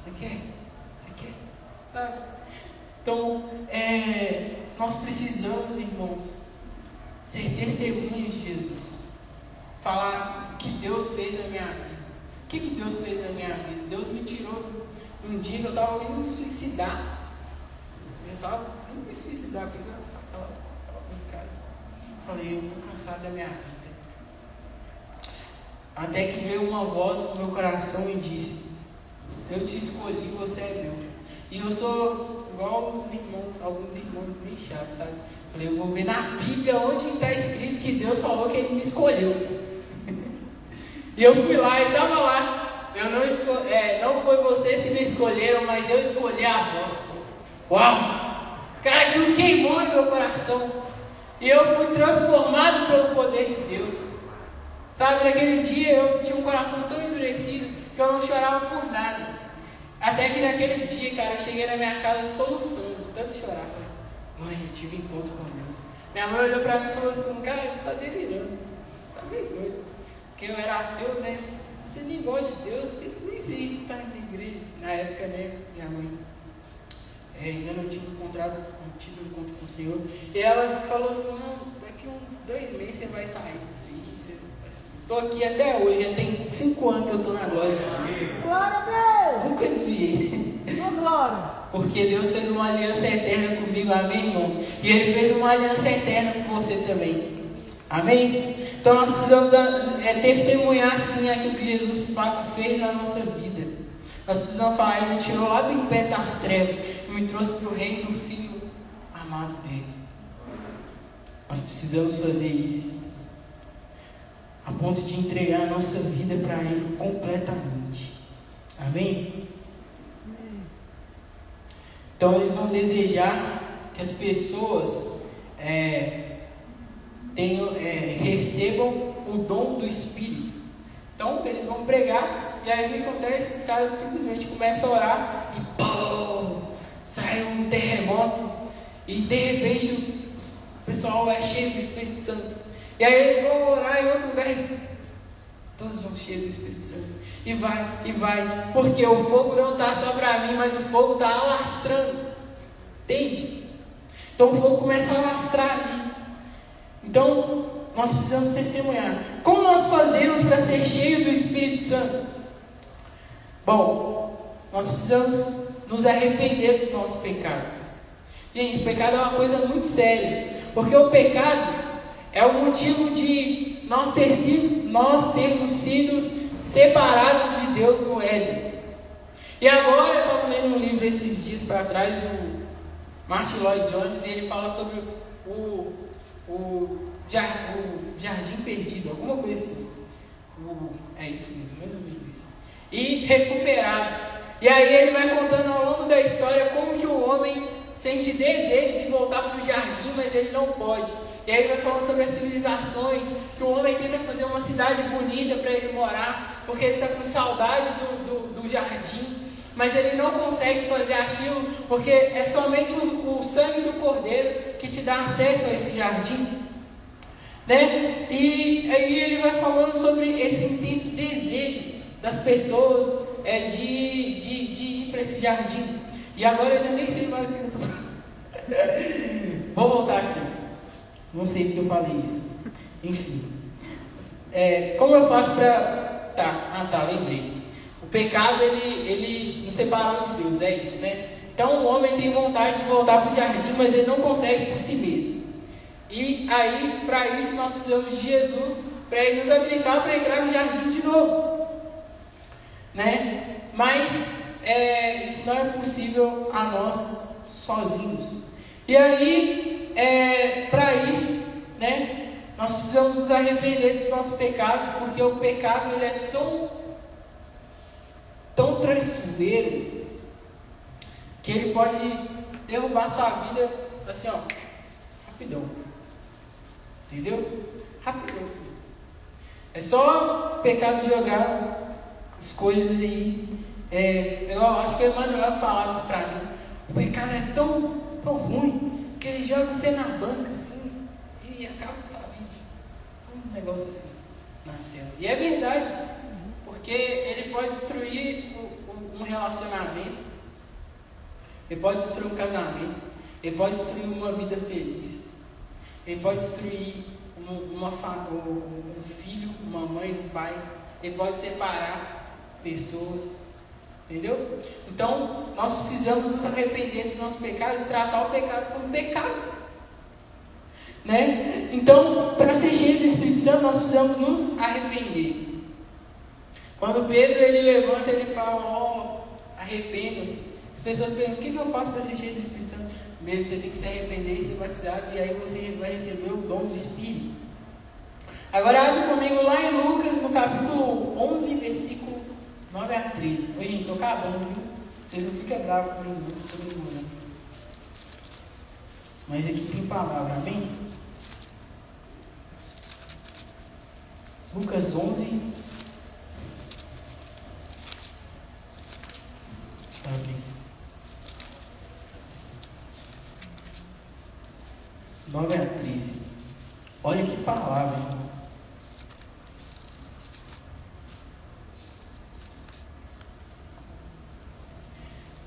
Você quer? Você quer? Sabe? Então, nós precisamos, irmãos, ser testemunhas de Jesus. Falar o que Deus fez na minha vida. O que Deus fez na minha vida? Deus me tirou um dia que eu estava indo me suicidar. Eu estava indo me suicidar, pegando a faca em casa. Falei, eu estou cansado da minha vida. Até que veio uma voz no meu coração e disse: eu te escolhi, você é meu. E eu sou igual os irmãos, alguns irmãos bem chatos, sabe? Falei, eu vou ver na Bíblia onde está escrito que Deus falou que Ele me escolheu. E eu fui lá e estava lá. Eu não foi vocês que me escolheram, mas eu escolhi a voz. Uau! Cara, aquilo queimou no meu coração. E eu fui transformado pelo poder de Deus. Sabe, naquele dia eu tinha um coração tão endurecido que eu não chorava por nada. Até que naquele dia, cara, eu cheguei na minha casa soluçando, tanto chorar. Falei, mãe, eu tive encontro com Deus. Minha mãe olhou pra mim e falou assim: cara, você está delirando. Você está meio doido. Porque eu era ateu, né? Você nem gosta de Deus, nem sei se está na igreja. Na época, né, minha mãe ainda não tinha tido um encontro com o Senhor. E ela falou assim: não, daqui uns 2 meses você vai sair disso aí. Estou aqui até hoje, já tem 5 anos que eu estou na glória de Deus. Glória a Deus! Nunca desviei. Glória! Porque Deus fez uma aliança eterna comigo, amém, irmão? E Ele fez uma aliança eterna com você também. Amém? Então nós precisamos testemunhar sim aquilo que Jesus fez na nossa vida. Nós precisamos falar, Ele me tirou lá do império das trevas e me trouxe para o reino do Filho amado dele. Nós precisamos fazer isso, a ponto de entregar a nossa vida para Ele completamente. Amém? Então eles vão desejar que as pessoas recebam o dom do Espírito. Então eles vão pregar, e aí o que acontece? Os caras simplesmente começam a orar e pô, sai um terremoto e de repente o pessoal é cheio do Espírito Santo. E aí eles vão orar em outro lugar e todos vão cheios do Espírito Santo. E vai. Porque o fogo não está só para mim, mas o fogo está alastrando. Entende? Então o fogo começa a alastrar ali. Então nós precisamos testemunhar. Como nós fazemos para ser cheio do Espírito Santo? Bom, nós precisamos nos arrepender dos nossos pecados. Gente, o pecado é uma coisa muito séria. Porque o pecado é o motivo de nós termos sido separados de Deus no Éden. E agora eu estava lendo um livro esses dias para trás do Martin Lloyd Jones, e ele fala sobre o Jardim Perdido, alguma coisa assim. É isso mesmo, mais ou menos isso. E recuperado. E aí ele vai contando ao longo da história como que o homem sente desejo de voltar para o jardim, mas ele não pode. E aí ele vai falando sobre as civilizações, que o homem tenta fazer uma cidade bonita para ele morar, porque ele está com saudade do jardim, mas ele não consegue fazer aquilo, porque é somente o sangue do Cordeiro que te dá acesso a esse jardim, né? E aí ele vai falando sobre esse intenso desejo das pessoas de ir para esse jardim. E agora eu já nem sei mais o que eu estou falando. Vou voltar aqui. Não sei porque eu falei isso. Enfim. Como eu faço para... lembrei. O pecado, ele nos separou de Deus, é isso, né? Então o homem tem vontade de voltar para o jardim, mas ele não consegue por si mesmo. E aí, para isso, nós precisamos de Jesus, para Ele nos habilitar para entrar no jardim de novo. Né? Mas isso não é possível a nós sozinhos. E aí, para isso, né, nós precisamos nos arrepender dos nossos pecados, porque o pecado ele é tão traiçoeiro que ele pode derrubar sua vida assim, ó, rapidão. Entendeu? Rapidão, sim. É só pecado de jogar as coisas aí. Eu acho que o Emmanuel falava isso pra mim. O pecado é tão ruim que ele joga você na banca assim e acaba com sua vida. Um negócio assim nascendo. E é verdade, porque ele pode destruir um relacionamento, ele pode destruir um casamento, ele pode destruir uma vida feliz, ele pode destruir um filho, uma mãe, um pai, ele pode separar pessoas, entendeu? Então, nós precisamos nos arrepender dos nossos pecados e tratar o pecado como pecado, né? Então, para ser cheio do Espírito Santo, nós precisamos nos arrepender. Quando Pedro ele levanta, ele fala: arrependa-se. As pessoas perguntam: o que eu faço para ser cheio do Espírito Santo? Primeiro você tem que se arrepender e ser batizado, e aí você vai receber o dom do Espírito. Agora abre comigo lá em Lucas, no capítulo 11, versículo 9 a 13. Oi, gente, estou acabando, viu? Vocês não ficam bravos comigo, não. Mas aqui tem palavra, amém? Lucas 11. Amém. 9 a 13. Olha que palavra, irmão.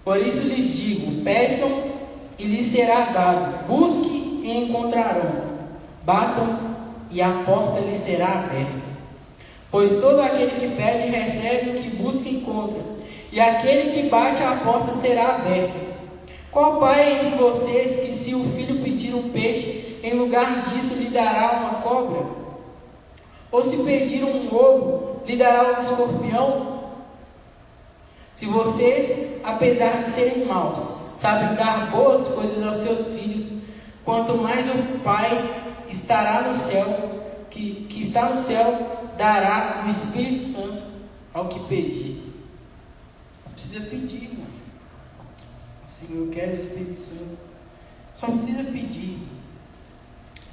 Por isso lhes digo: peçam e lhes será dado, busquem e encontrarão, batam e a porta lhes será aberta. Pois todo aquele que pede recebe, o que busca encontra, e aquele que bate a porta será aberta. Qual pai entre vocês que, se o filho pedir um peixe, em lugar disso lhe dará uma cobra? Ou se pedir um ovo, lhe dará um escorpião? Se vocês, apesar de serem maus, sabem dar boas coisas aos seus filhos, quanto mais o Pai estará no céu, que está no céu, dará o Espírito Santo ao que pedir. Não precisa pedir, irmão. Assim, eu quero o Espírito Santo. Só precisa pedir.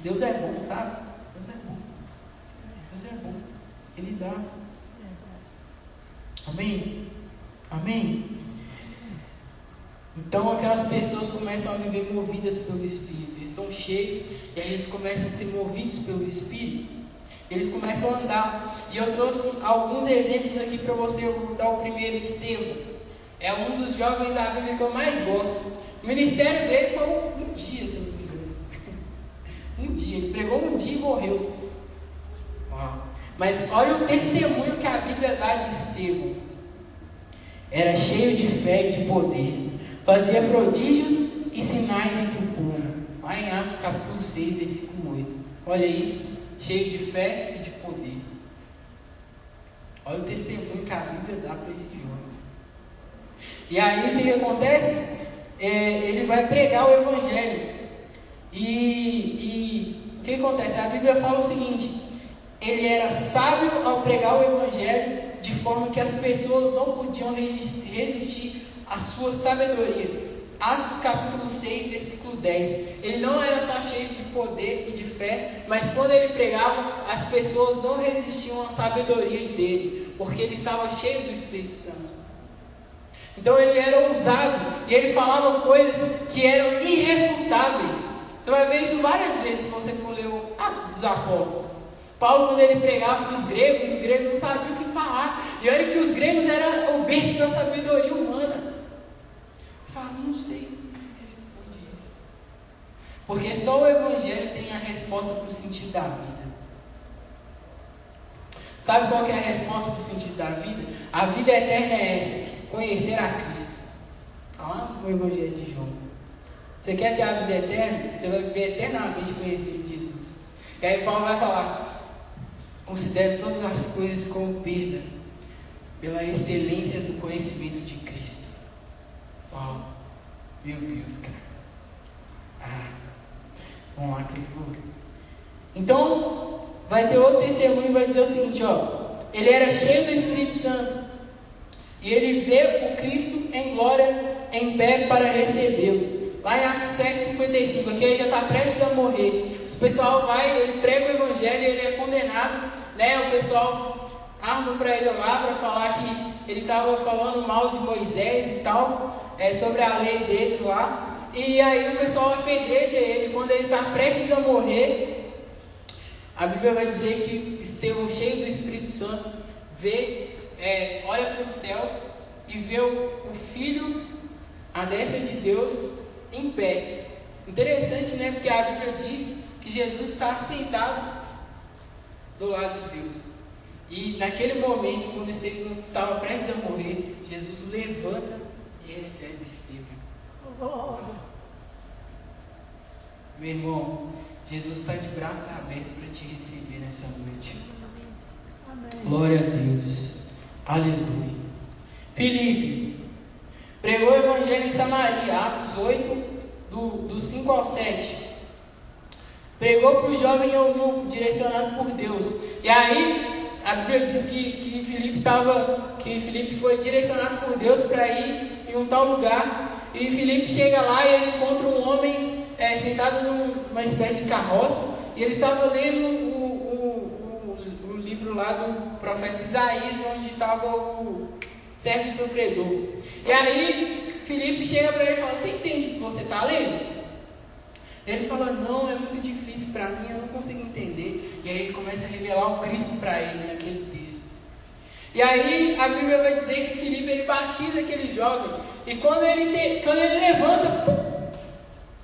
Deus é bom, sabe? Deus é bom. Deus é bom. Ele dá. Amém? Amém? Então aquelas pessoas começam a viver movidas pelo Espírito. Eles estão cheios e aí eles começam a ser movidos pelo Espírito. Eles começam a andar. E eu trouxe alguns exemplos aqui para você. Eu vou dar o primeiro, Estevão. É um dos jovens da Bíblia que eu mais gosto. O ministério dele foi um dia, se não me engano. Um dia. Ele pregou um dia e morreu. Uau. Mas olha o testemunho que a Bíblia dá de Estevão. Era cheio de fé e de poder. Fazia prodígios e sinais entre o povo. Lá em Atos capítulo 6, versículo 8. Olha isso. Cheio de fé e de poder. Olha o testemunho que a Bíblia dá para esse jovem. E aí o que acontece? Ele vai pregar o Evangelho. E o que acontece? A Bíblia fala o seguinte: ele era sábio ao pregar o Evangelho, de forma que as pessoas não podiam resistir à sua sabedoria. Atos capítulo 6, versículo 10. Ele não era só cheio de poder e de fé, mas quando ele pregava, as pessoas não resistiam à sabedoria dele, porque ele estava cheio do Espírito Santo. Então ele era ousado e ele falava coisas que eram irrefutáveis. Você vai ver isso várias vezes se você for ler o Atos dos Apóstolos. Paulo, quando ele pregava para os gregos não sabiam o que falar. E olha que os gregos eram o berço da sabedoria humana. Eles falavam: não sei. Ele responde isso. Porque só o Evangelho tem a resposta para o sentido da vida. Sabe qual que é a resposta para o sentido da vida? A vida eterna é essa: conhecer a Cristo. Está lá no Evangelho de João. Você quer ter a vida eterna? Você vai viver eternamente conhecendo Jesus. E aí Paulo vai falar: considere todas as coisas como perda, pela excelência do conhecimento de Cristo. Uau, meu Deus, cara. Vamos lá, querido. Então, vai ter outro testemunho e vai dizer o seguinte, ele era cheio do Espírito Santo, e ele vê o Cristo em glória, em pé para recebê-lo. Lá em Atos 7,55, aqui ele já está prestes a morrer. O pessoal vai, ele prega o Evangelho, ele é condenado, né? O pessoal arma para ele lá para falar que ele estava falando mal de Moisés e tal, sobre a lei deles lá. E aí o pessoal apedreja ele. Quando ele está prestes a morrer, a Bíblia vai dizer que Estevão, cheio do Espírito Santo, vê, olha para os céus e vê o Filho, a destra de Deus, em pé. Interessante, né? Porque a Bíblia diz que Jesus está sentado do lado de Deus. E naquele momento, quando ele estava prestes a morrer, Jesus levanta e recebe Estevão. Meu irmão, Jesus está de braços abertos para te receber nessa noite. Amém. Glória a Deus. Aleluia. Filipe pregou o Evangelho em Samaria, Atos 8, do 5 ao 7. Pregou para o jovem eunuco, direcionado por Deus. E aí, a Bíblia diz que Filipe foi direcionado por Deus para ir em um tal lugar. E Filipe chega lá e ele encontra um homem sentado numa espécie de carroça. E ele estava lendo o livro lá do profeta Isaías, onde estava o servo sofredor. E aí, Filipe chega para ele e fala: você entende o que você está lendo? Ele fala: não, é muito difícil para mim, eu não consigo entender. E aí ele começa a revelar o Cristo para ele naquele texto. E aí a Bíblia vai dizer que Filipe ele batiza aquele jovem. E quando ele levanta,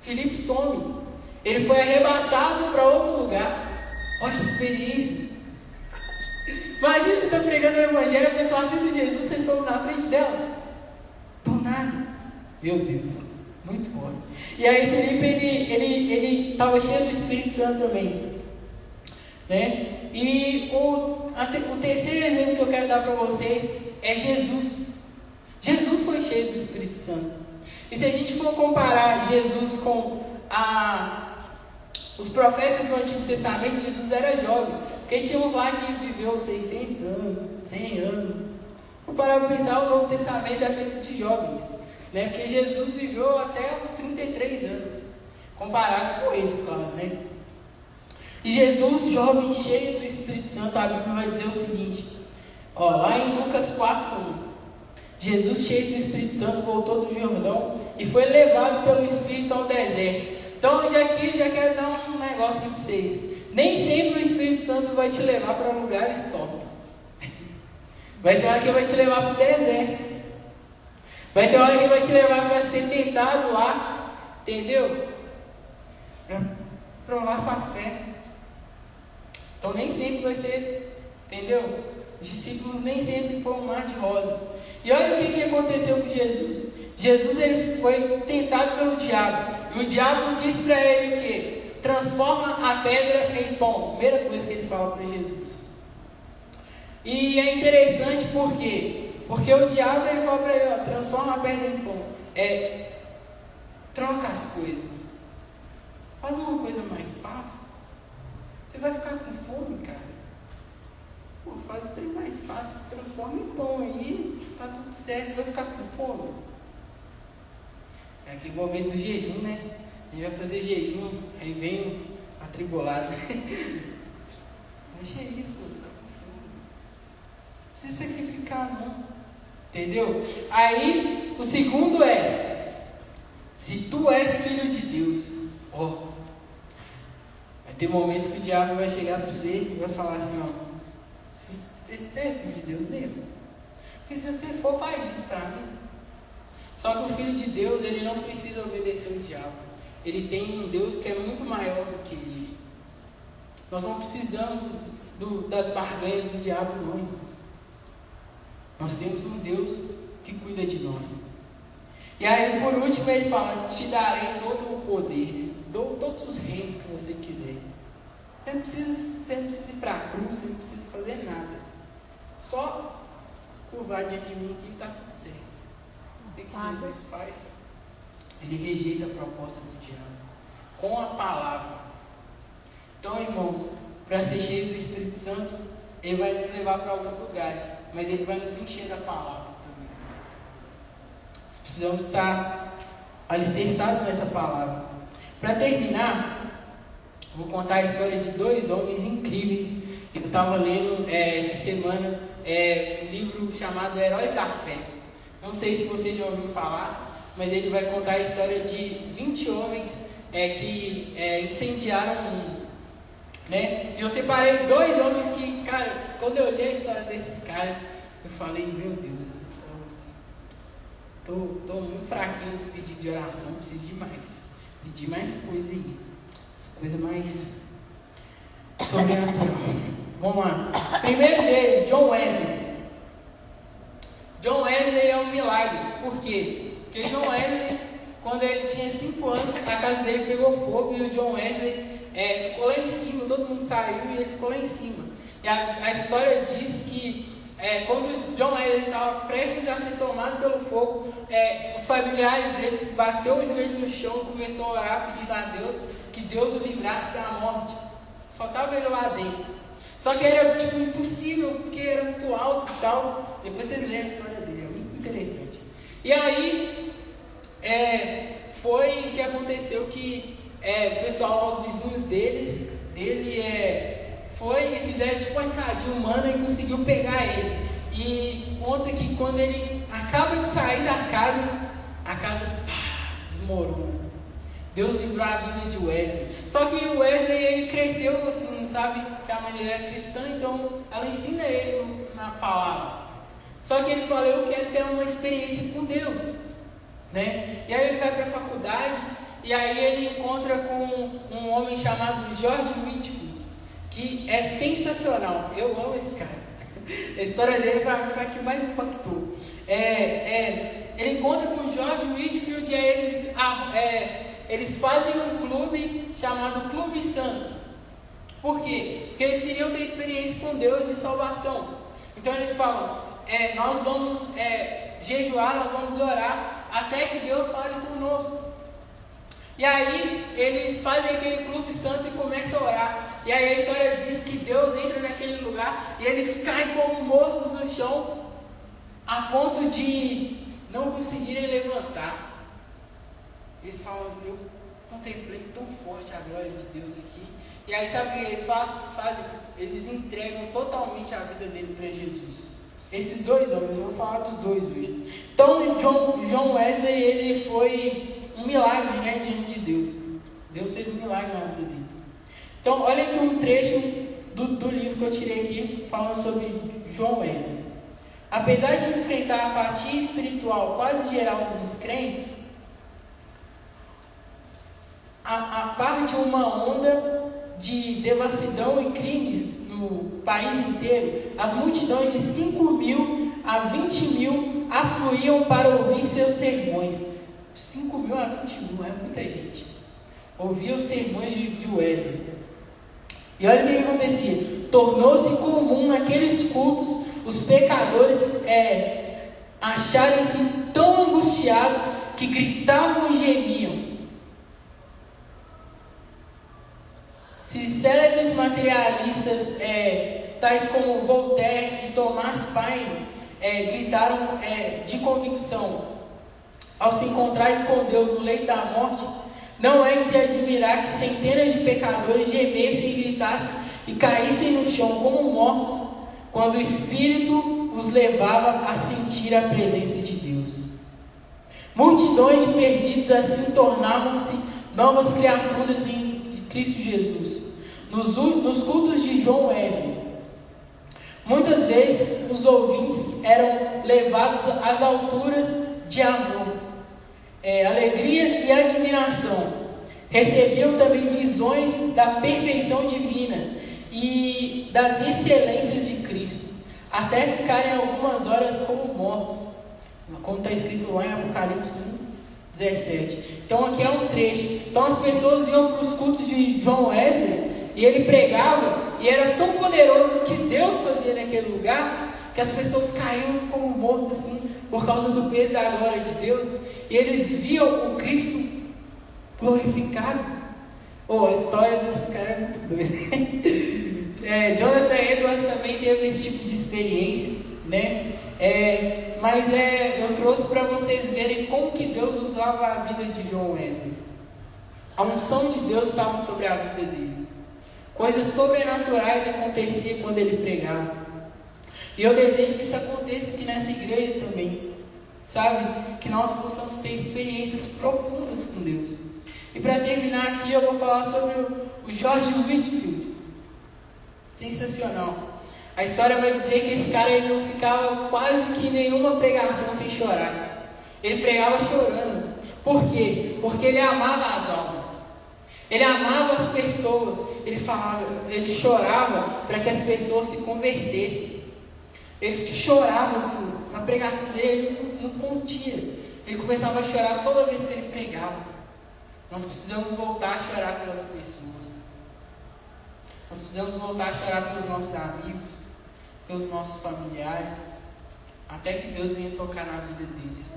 Filipe some. Ele foi arrebatado para outro lugar. Olha que experiência. Imagina você está pregando o Evangelho, a pessoa aceita Jesus, você some na frente dela. Do nada. Meu Deus, muito bom. E aí Filipe ele estava cheio do Espírito Santo também, né? E o terceiro exemplo que eu quero dar para vocês é Jesus. Jesus foi cheio do Espírito Santo. E se a gente for comparar Jesus com os profetas do Antigo Testamento, Jesus era jovem, porque tinha um lá que viveu 600 anos, 100 anos. Vamos parar para pensar, o Novo Testamento é feito de jovens, né? Porque Jesus viveu até os 33 anos, comparado com eles, claro, né? E Jesus, jovem, cheio do Espírito Santo, a Bíblia vai dizer o seguinte, lá em Lucas 4:1, Jesus, cheio do Espírito Santo, voltou do Jordão e foi levado pelo Espírito ao deserto. Então, já quero dar um negócio aqui para vocês. Nem sempre o Espírito Santo vai te levar para lugares top. Vai ter hora que vai te levar para o deserto. Vai ter hora que vai te levar para ser tentado lá, entendeu? Para provar sua fé. Então nem sempre vai ser, entendeu? Os discípulos nem sempre foram um mar de rosas. E olha o que aconteceu com Jesus. Jesus ele foi tentado pelo diabo. E o diabo disse para ele o quê? Transforma a pedra em pão. Primeira coisa que ele fala para Jesus. E é interessante por quê? Porque o diabo ele fala para ele, transforma a pedra em pão. Troca as coisas. Faz uma coisa mais fácil. Você vai ficar com fome, cara. Faz o trem mais fácil, transforma em pão aí, tá tudo certo, vai ficar com fome. É aquele momento do jejum, né? A gente vai fazer jejum, aí vem o atribulado. Deixa isso, você tá com fome. Não precisa sacrificar, não. Entendeu? Aí, o segundo se tu és filho de Deus, vai ter momentos que o diabo vai chegar para você e vai falar assim, você é filho de Deus mesmo? Porque se você for, faz isso para mim. Só que o filho de Deus, ele não precisa obedecer ao diabo. Ele tem um Deus que é muito maior do que ele. Nós não precisamos das barganhas do diabo, não, irmãos. Nós temos um Deus que cuida de nós. E aí, por último, ele fala, te darei todo o poder, dou todos os reinos que você quiser. Você não precisa ir para a cruz, você não precisa fazer nada. Só curvar diante de mim que está tudo certo. O que Jesus faz? Ele rejeita a proposta do diabo com a palavra. Então, irmãos, para ser cheio do Espírito Santo, ele vai nos levar para alguns lugares, mas ele vai nos encher da palavra também. Nós precisamos estar alicerçados nessa palavra. Para terminar, vou contar a história de dois homens incríveis. Eu estava lendo essa semana um livro chamado Heróis da Fé. Não sei se você já ouviu falar, mas ele vai contar a história de 20 homens que incendiaram o mundo, né? E eu separei dois homens que, cara, quando eu olhei a história desses caras, eu falei, meu Deus, Tô muito fraquinho nesse pedido de oração, preciso de mais. Pedir mais coisa aí. As coisas mais sobrenatural. Vamos lá. Primeiro deles, John Wesley. John Wesley é um milagre. Por quê? Porque John Wesley, quando ele tinha 5 anos, a casa dele pegou fogo e o John Wesley ficou lá em cima. Todo mundo saiu e ele ficou lá em cima. E a história diz que quando John Wesley estava prestes a ser tomado pelo fogo, os familiares deles bateu o joelho no chão e começou a orar pedindo a Deus que Deus o livrasse da morte. Só estava ele lá dentro. Só que era tipo impossível, porque era muito alto e tal. Depois vocês leram a história dele, é muito interessante. E aí foi que aconteceu que o pessoal, os vizinhos dele foi e fizeram tipo uma escadinha humana e conseguiu pegar ele. E conta que quando ele acaba de sair da casa, a casa desmorona. Deus livrou a vida de Wesley. Só que o Wesley, ele cresceu assim, sabe? Que a mãe dele é cristã, então ela ensina ele na palavra. Só que ele falou, eu quero ter uma experiência com Deus, né? E aí ele vai para a faculdade, e aí ele encontra com um homem chamado George Whitefield, que é sensacional. Eu amo esse cara. A história dele foi a que mais impactou. Ele encontra com o George Whitefield e aí eles fazem um clube chamado Clube Santo. Por quê? Porque eles queriam ter experiência com Deus de salvação. Então eles falam, nós vamos jejuar, nós vamos orar até que Deus fale conosco. E aí eles fazem aquele Clube Santo e começam a orar. E aí a história diz que Deus entra naquele lugar e eles caem como mortos no chão, a ponto de não conseguirem levantar. Eles falam, eu contemplei tão forte a glória de Deus aqui. E aí sabe o que eles fazem? Eles entregam totalmente a vida dele para Jesus. Esses dois homens, eu vou falar dos dois hoje. Então John Wesley, ele foi um milagre, né, diante de Deus. Deus fez um milagre na vida dele. Então olha aqui um trecho do livro que eu tirei aqui, falando sobre John Wesley. Apesar de enfrentar a apatia espiritual quase geral dos crentes, a parte de uma onda de devassidão e crimes no país inteiro, as multidões de 5.000 a 20.000 afluíam para ouvir seus sermões. 5.000 a 20.000 é muita gente. Ouvia os sermões de Wesley. E olha o que acontecia. Tornou-se comum naqueles cultos os pecadores acharem-se tão angustiados que gritavam e gemiam. Se célebres materialistas, tais como Voltaire e Thomas Paine, gritaram de convicção ao se encontrarem com Deus no leito da morte, não é de se admirar que centenas de pecadores gemessem e gritassem e caíssem no chão como mortos, quando o Espírito os levava a sentir a presença de Deus. Multidões de perdidos assim tornavam-se novas criaturas em Cristo Jesus. Nos cultos de John Wesley, muitas vezes os ouvintes eram levados às alturas de amor, alegria e admiração. Recebiam também visões da perfeição divina e das excelências de Cristo, até ficarem algumas horas como mortos, como está escrito lá em Apocalipse 17. Então aqui é um trecho. Então as pessoas iam para os cultos de John Wesley e ele pregava, e era tão poderoso o que Deus fazia naquele lugar, que as pessoas caíam como mortas assim, por causa do peso da glória de Deus, e eles viam o Cristo glorificado. A história desses caras é muito doida. Jonathan Edwards também teve esse tipo de experiência, né? Mas eu trouxe para vocês verem como que Deus usava a vida de John Wesley. A unção de Deus estava sobre a vida dele. Coisas sobrenaturais aconteciam quando ele pregava. E eu desejo que isso aconteça aqui nessa igreja também. Sabe? Que nós possamos ter experiências profundas com Deus. E para terminar aqui, eu vou falar sobre o George Whitefield. Sensacional. A história vai dizer que esse cara ele não ficava quase que nenhuma pregação sem chorar. Ele pregava chorando. Por quê? Porque ele amava as almas. Ele amava as pessoas. Ele chorava para que as pessoas se convertessem. Ele chorava assim, na pregação dele, ele não contia. Ele começava a chorar toda vez que ele pregava. Nós precisamos voltar a chorar pelas pessoas. Nós precisamos voltar a chorar pelos nossos amigos, pelos nossos familiares, até que Deus venha tocar na vida deles.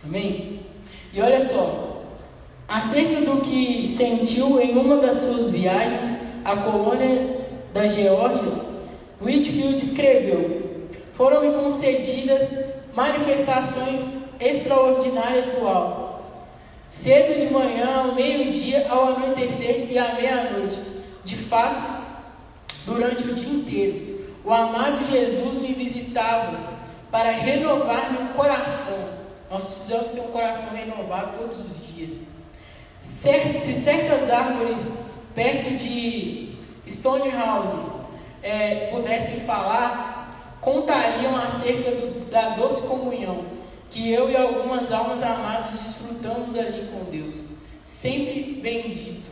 Amém? E olha só, acerca do que sentiu em uma das suas viagens à colônia da Geórgia, Whitefield escreveu: foram-me concedidas manifestações extraordinárias do alto, cedo de manhã, ao meio-dia, ao anoitecer e à meia-noite. De fato, durante o dia inteiro, o amado Jesus me visitava para renovar meu coração. Nós precisamos ter um coração renovado todos os dias. Se certas árvores perto de Stonehouse pudessem falar, contariam acerca da doce comunhão que eu e algumas almas amadas desfrutamos ali com Deus, sempre bendito.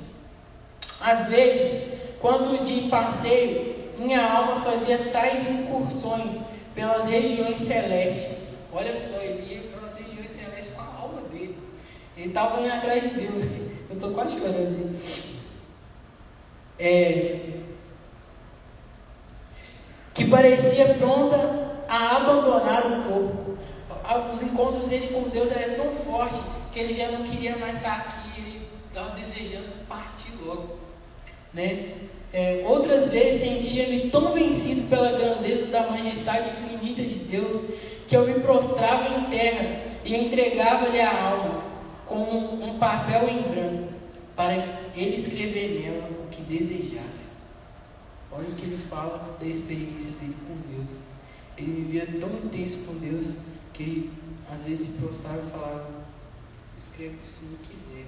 Às vezes, quando de passeio, minha alma fazia tais incursões pelas regiões celestes. Olha só, ele ia pelas regiões celestes com a alma dele. Ele estava indo atrás de Deus. Eu estou quase chorando, gente. Que parecia pronta a abandonar o corpo. Os encontros dele com Deus eram tão fortes que ele já não queria mais estar aqui. Ele estava desejando partir logo, né? Outras vezes sentia-me tão vencido pela grandeza da majestade infinita de Deus que eu me prostrava em terra e entregava-lhe a alma com um papel em branco para ele escrever nela o que desejasse. Olha o que ele fala da experiência dele com Deus. Ele vivia tão intenso com Deus que ele às vezes se prostrava e falava: escreva o que o Senhor quiser.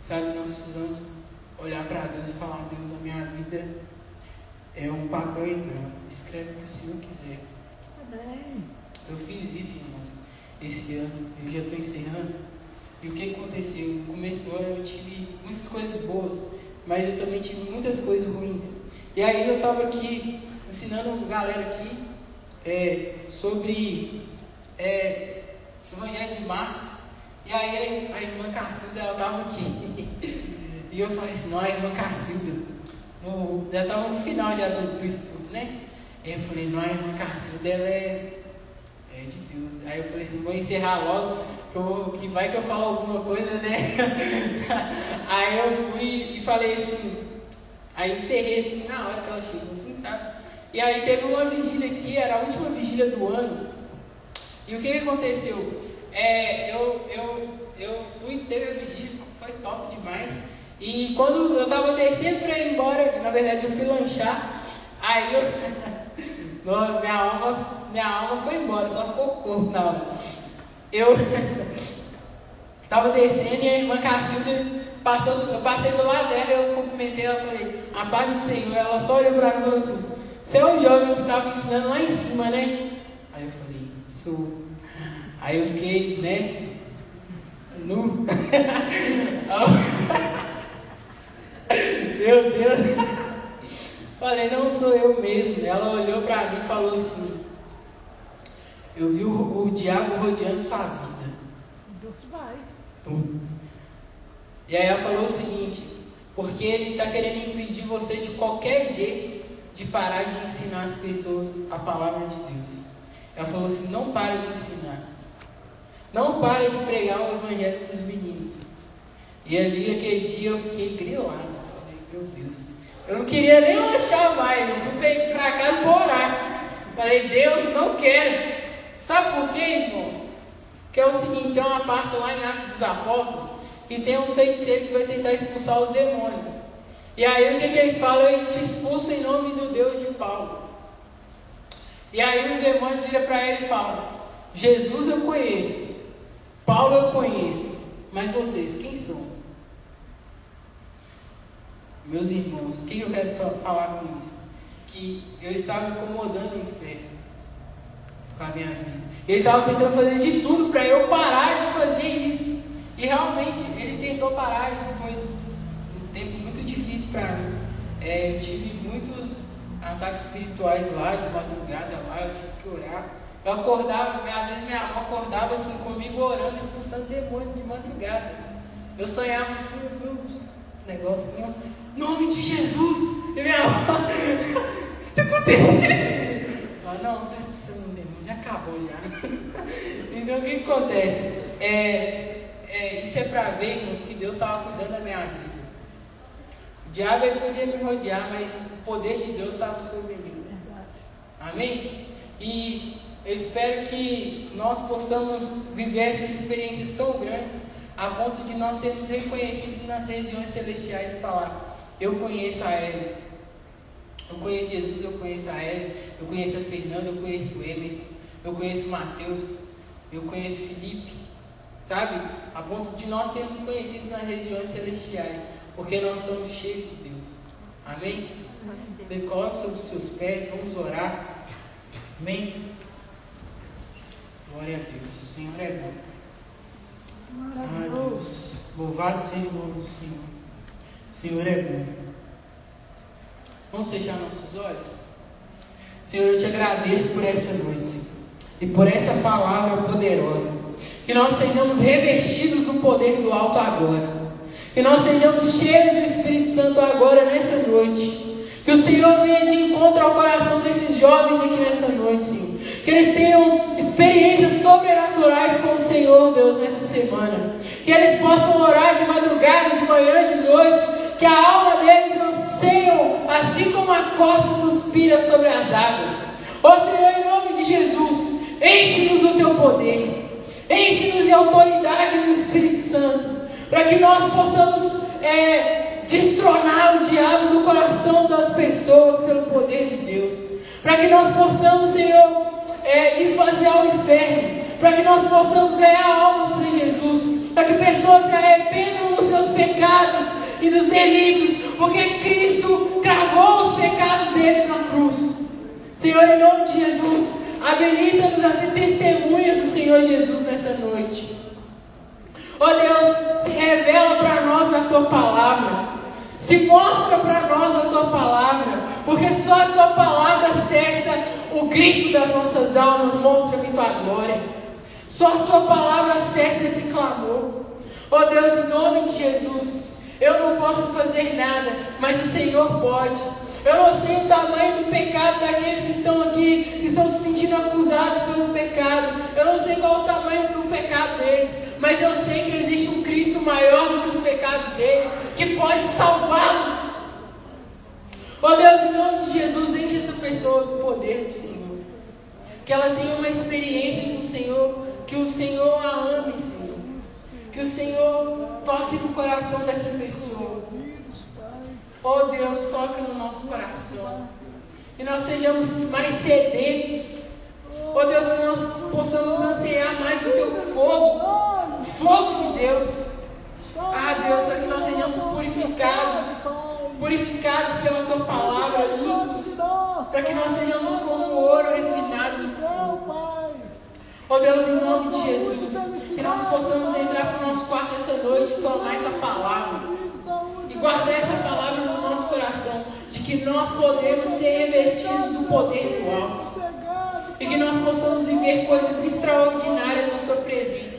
Sabe, nós precisamos olhar para Deus e falar: Deus, a minha vida é um papel em branco, escreve o que o Senhor quiser. Amém. Eu fiz isso, irmãos, esse ano. Eu já estou encerrando. E o que aconteceu? No começo do ano eu tive muitas coisas boas, mas eu também tive muitas coisas ruins. E aí eu estava aqui ensinando galera aqui sobre o Evangelho de Marcos. E aí a irmã Cacilda, ela estava aqui. E eu falei assim: não, a irmã Cacilda, já estava no final já do estudo, né? Aí eu falei: não, a irmã Cacilda, ela é de Deus. Aí eu falei assim: vou encerrar logo, que vai que eu falo alguma coisa, né? Aí eu fui e falei assim, aí encerrei assim na hora que ela chegou, assim, sabe? E aí teve uma vigília aqui, era a última vigília do ano. E o que aconteceu? Eu fui, teve a vigília, foi top demais. E quando eu estava descendo para ir embora, na verdade eu fui lanchar, aí minha alma foi embora, só ficou o corpo na hora. Eu estava descendo e a irmã Cacilda eu passei do lado dela, eu cumprimentei ela e falei: a paz do Senhor. Ela só olhou para mim e falou assim: você é um jovem que estava ensinando lá em cima, né? Aí eu falei: sou. Aí eu fiquei, né, nu. Meu Deus. Falei: não sou eu mesmo. Ela olhou para mim e falou assim: eu vi o diabo rodeando sua vida. Deus vai. E aí ela falou o seguinte: porque ele está querendo impedir você de qualquer jeito de parar de ensinar as pessoas a palavra de Deus. Ela falou assim: não pare de ensinar. Não pare de pregar o evangelho para os meninos. E ali, aquele dia, eu fiquei grilado. Eu falei: meu Deus, eu não queria nem lanchar mais. Eu fui para casa para orar. Falei: Deus, não quero. Sabe por quê, irmãos? Que é o seguinte: tem uma parte lá em Atos dos Apóstolos que tem um feiticeiro que vai tentar expulsar os demônios. E aí o que eles falam? Eu te expulso em nome do Deus de Paulo. E aí os demônios viram para ele e falam: Jesus eu conheço, Paulo eu conheço, mas vocês, quem são? Meus irmãos, o que eu quero falar com isso? Que eu estava incomodando o inferno por com a minha vida. Ele estava tentando fazer de tudo para eu parar de fazer isso. E realmente ele tentou parar e foi um tempo muito difícil para mim. Eu tive muitos ataques espirituais lá, de madrugada lá, eu tive que orar. Eu acordava, às vezes minha avó acordava assim comigo orando, expulsando demônio de madrugada. Eu sonhava assim, um negocinho, nome de Jesus! E minha avó, o que está acontecendo? Ela, não está expulsando um demônio, já acabou já. Então o que acontece? Isso é para ver, irmãos, que Deus estava cuidando da minha vida. O diabo podia me rodear, mas o poder de Deus estava sobre mim. Amém? E eu espero que nós possamos viver essas experiências tão grandes a ponto de nós sermos reconhecidos nas regiões celestiais e falar: eu conheço a Ellen, eu conheço Jesus, eu conheço a Ellen, eu conheço a Fernanda, eu conheço o Emerson, eu conheço o Mateus, eu conheço o Felipe, sabe? A ponto de nós sermos conhecidos nas regiões celestiais, porque nós somos cheios de Deus. Amém? Coloque sobre os seus pés, vamos orar. Amém? Glória a Deus, o Senhor é bom. Ah, Deus, louvado seja o nome do Senhor. O Senhor é bom. Vamos fechar nossos olhos? Senhor, eu te agradeço por essa noite, Senhor, e por essa palavra poderosa. Que nós sejamos revestidos do poder do alto agora. Que nós sejamos cheios do Espírito Santo agora, nessa noite. Que o Senhor venha de encontro ao coração desses jovens aqui nessa noite, Senhor. Que eles tenham experiências sobrenaturais com o Senhor, Deus, nessa semana. Que eles possam orar de madrugada, de manhã, de noite. Que a alma deles anseiam, assim como a costa suspira sobre as águas. Ó Senhor, em nome de Jesus, enche-nos do teu poder. Enche-nos de autoridade do Espírito Santo. Para que nós possamos destronar o diabo do coração das pessoas pelo poder de Deus. Para que nós possamos, Senhor, esvaziar o inferno. Para que nós possamos ganhar almas para Jesus. Para que pessoas se arrependam dos seus pecados e dos delitos. Porque Cristo cravou os pecados dele na cruz. Senhor, em nome de Jesus, habilita-nos a ser testemunhas do Senhor Jesus nessa noite. Ó Deus, se revela para nós na Tua Palavra. Se mostra para nós na Tua Palavra. Porque só a Tua Palavra cessa o grito das nossas almas. Mostra-me Tua glória. Só a Sua Palavra cessa esse clamor. Ó Deus, em nome de Jesus, eu não posso fazer nada, mas o Senhor pode. Eu não sei o tamanho do pecado daqueles que estão aqui, que estão se sentindo acusados pelo pecado. Eu não sei qual é o tamanho do pecado deles, mas eu sei que existe um Cristo maior do que os pecados dele, que pode salvá-los. Ó Deus, em nome de Jesus, enche essa pessoa do poder do Senhor. Que ela tenha uma experiência com o Senhor, que o Senhor a ame, Senhor. Que o Senhor toque no coração dessa pessoa. Ó Deus, toque no nosso coração. Que nós sejamos mais sedentos. Ó Deus, que nós possamos ansiar mais o Teu fogo. O fogo de Deus. Ah, Deus, para que nós sejamos purificados. Purificados pela Tua palavra, limpos. Para que nós sejamos como ouro refinado. Ó Deus, em nome de Jesus. Que nós possamos entrar para o nosso quarto essa noite e tomar essa palavra. E guardar essa palavra no nosso coração. De que nós podemos ser revestidos do poder do alto. E que nós possamos viver coisas extraordinárias na Sua presença.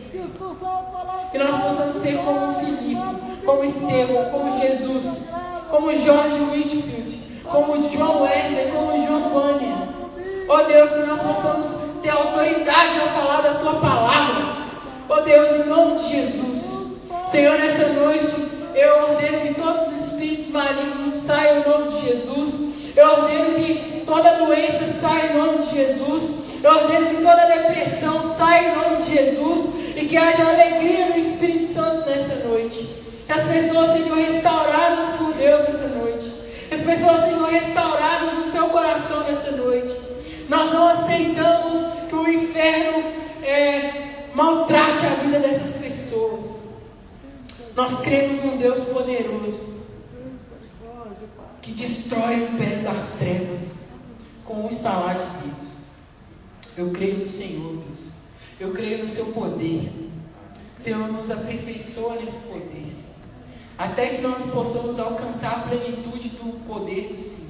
Que nós possamos ser como Filipe, como Estevão, como Jesus, como George Whitfield, como John Wesley, como João Bunyan. Ó Deus, que nós possamos ter autoridade ao falar da Tua palavra. Ó Deus, em nome de Jesus. Senhor, nessa noite eu ordeno que todos os espíritos malignos saiam em nome de Jesus. Eu ordeno que toda doença saia em nome de Jesus. Eu ordeno que toda depressão saia em nome de Jesus. E que haja alegria no Espírito Santo nessa noite. Que as pessoas sejam restauradas por Deus nessa noite. Que as pessoas sejam restauradas no seu coração nessa noite. Nós não aceitamos que o inferno maltrate a vida dessas pessoas. Nós cremos num Deus poderoso que destrói o império das trevas com um estalar de dedos. Eu creio no Senhor, Deus. Eu creio no seu poder. Senhor, nos aperfeiçoa nesse poder, Senhor. Até que nós possamos alcançar a plenitude do poder do Senhor.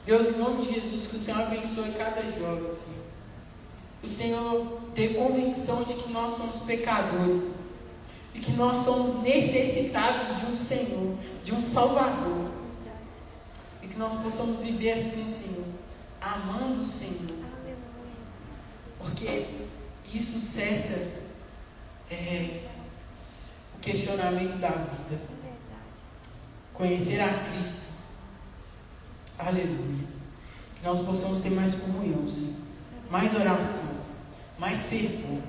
Deus, em nome de Jesus, que o Senhor abençoe cada jovem, Senhor. O Senhor ter convicção de que nós somos pecadores e que nós somos necessitados de um Senhor, de um Salvador, e que nós possamos viver assim, Senhor, amando o Senhor, porque isso cessa o questionamento da vida. Conhecer a Cristo, aleluia, que nós possamos ter mais comunhão, Senhor, mais oração, mais fervor,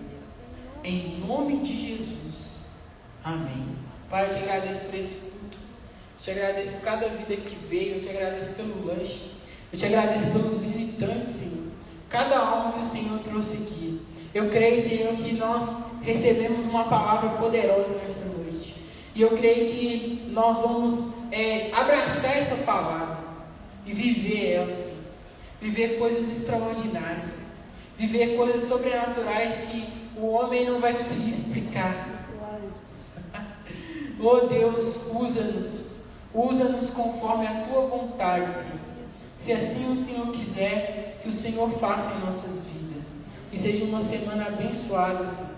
em nome de Jesus, amém. Pai, eu te agradeço por esse culto, eu te agradeço por cada vida que veio, eu te agradeço pelo lanche, eu te agradeço pelos visitantes, Senhor, cada alma que o Senhor trouxe aqui. Eu creio, Senhor, que nós recebemos uma palavra poderosa nessa noite, e eu creio que nós vamos abraçar essa palavra e viver ela, Senhor. Viver coisas extraordinárias, viver coisas sobrenaturais que o homem não vai conseguir explicar. Oh Deus, usa-nos conforme a tua vontade, Senhor. Se assim o Senhor quiser, que o Senhor faça em nossas vidas. Que seja uma semana abençoada, Senhor.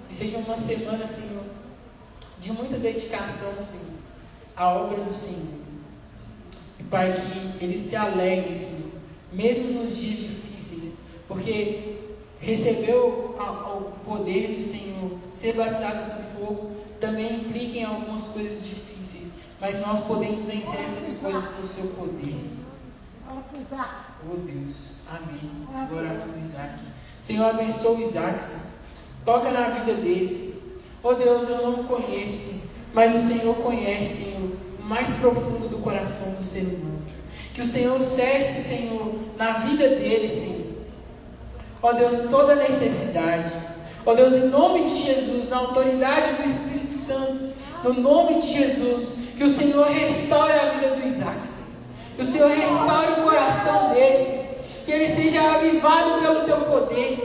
Que seja uma semana, Senhor, de muita dedicação, Senhor, à obra do Senhor. E Pai, que Ele se alegre, Senhor, mesmo nos dias difíceis, porque recebeu o poder do Senhor, ser batizado com fogo, também implica em algumas coisas difíceis, mas nós podemos vencer essas coisas pelo seu poder. Oh Deus, amém. Glória a Isaac. Senhor, abençoa o Isaac, Senhor. Toca na vida deles. Oh Deus, eu não o conheço, mas o Senhor conhece, Senhor, o mais profundo do coração do ser humano. Que o Senhor cesse, Senhor, na vida deles, Senhor. Ó Deus, toda necessidade. Ó Deus, em nome de Jesus, na autoridade do Espírito Santo, no nome de Jesus, que o Senhor restaure a vida do Isaac, Senhor. Que o Senhor restaure o coração deles, Senhor. Que ele seja avivado pelo teu poder.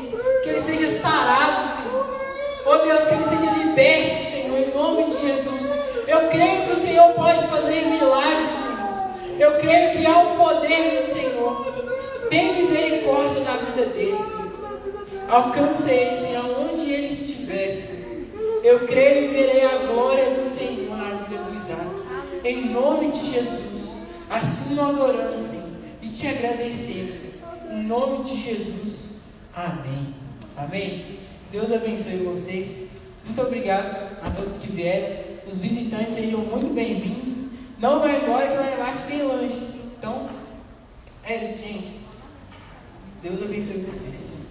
Que ele seja sarado, Senhor. Ó Deus, que ele seja liberto, Senhor, em nome de Jesus. Eu creio que o Senhor pode fazer milagres, Senhor. Eu creio que há um poder do Senhor. Tem misericórdia na vida deles, Senhor. Alcance eles, Senhor, onde eles estivessem. Eu creio e verei a glória do Senhor na vida do Isaac. Em nome de Jesus. Assim nós oramos, Senhor, e te agradecemos, Senhor. Em nome de Jesus. Amém. Amém. Deus abençoe vocês. Muito obrigado a todos que vieram. Os visitantes sejam muito bem-vindos. Não vai embora, que lá embaixo tem lanche. Então, é isso, gente. Deus abençoe vocês.